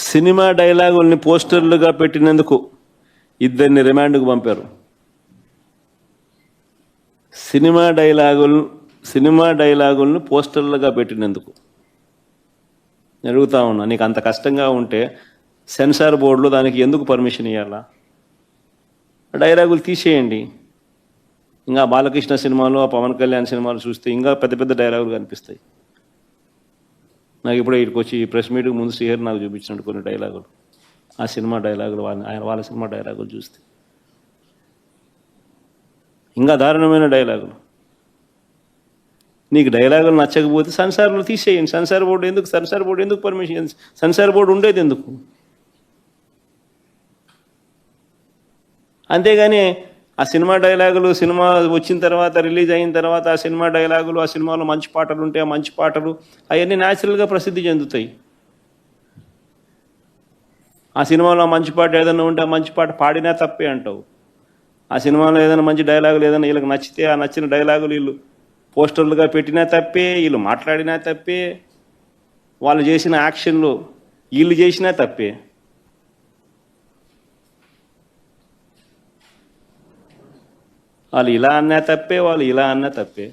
Cinema డైలాగుల్ని పోస్టర్లుగా పెట్టినందుకు ఇద్దరిని రిమాండ్కు పంపారు. సినిమా డైలాగులను పోస్టర్లుగా పెట్టినందుకు అడుగుతా ఉన్నా, నీకు అంత కష్టంగా ఉంటే సెన్సార్ బోర్డులో దానికి ఎందుకు పర్మిషన్ ఇవ్వాలా? డైలాగులు తీసేయండి. ఇంకా బాలకృష్ణ సినిమాలు, ఆ పవన్ కళ్యాణ్ సినిమాలు చూస్తే ఇంకా పెద్ద పెద్ద డైలాగులు కనిపిస్తాయి. నాకు ఇప్పుడే ఇక్కడికి వచ్చి ప్రెస్ మీట్కి ముందు శ్రీహరి నాకు చూపించినట్టు కొన్ని డైలాగులు, ఆ సినిమా డైలాగులు, వాళ్ళ సినిమా డైలాగులు చూస్తే ఇంకా దారుణమైన డైలాగులు. నీకు డైలాగులు నచ్చకపోతే సెన్సార్లు తీసేయండి. సెన్సార్ బోర్డు ఎందుకు పర్మిషన్? సెన్సార్ బోర్డు ఉండేది ఎందుకు? అంతేగాని ఆ సినిమా డైలాగులు సినిమా వచ్చిన తర్వాత, రిలీజ్ అయిన తర్వాత ఆ సినిమా డైలాగులు, ఆ సినిమాలో మంచి పాటలు ఉంటే ఆ మంచి పాటలు అవన్నీ న్యాచురల్గా ప్రసిద్ధి చెందుతాయి. ఆ సినిమాలో మంచి పాట ఏదైనా ఉంటే ఆ మంచి పాట పాడినా తప్పే అంటావు. ఆ సినిమాలో ఏదైనా మంచి డైలాగులు ఏదైనా వీళ్ళకి నచ్చితే ఆ నచ్చిన డైలాగులు వీళ్ళు పోస్టర్లుగా పెట్టినా తప్పే, వీళ్ళు మాట్లాడినా తప్పే, వాళ్ళు చేసిన యాక్షన్లు వీళ్ళు చేసినా తప్పే. వాళ్ళు ఇలా అన్నా తప్పే, వాళ్ళు ఇలా అన్నా తప్పే.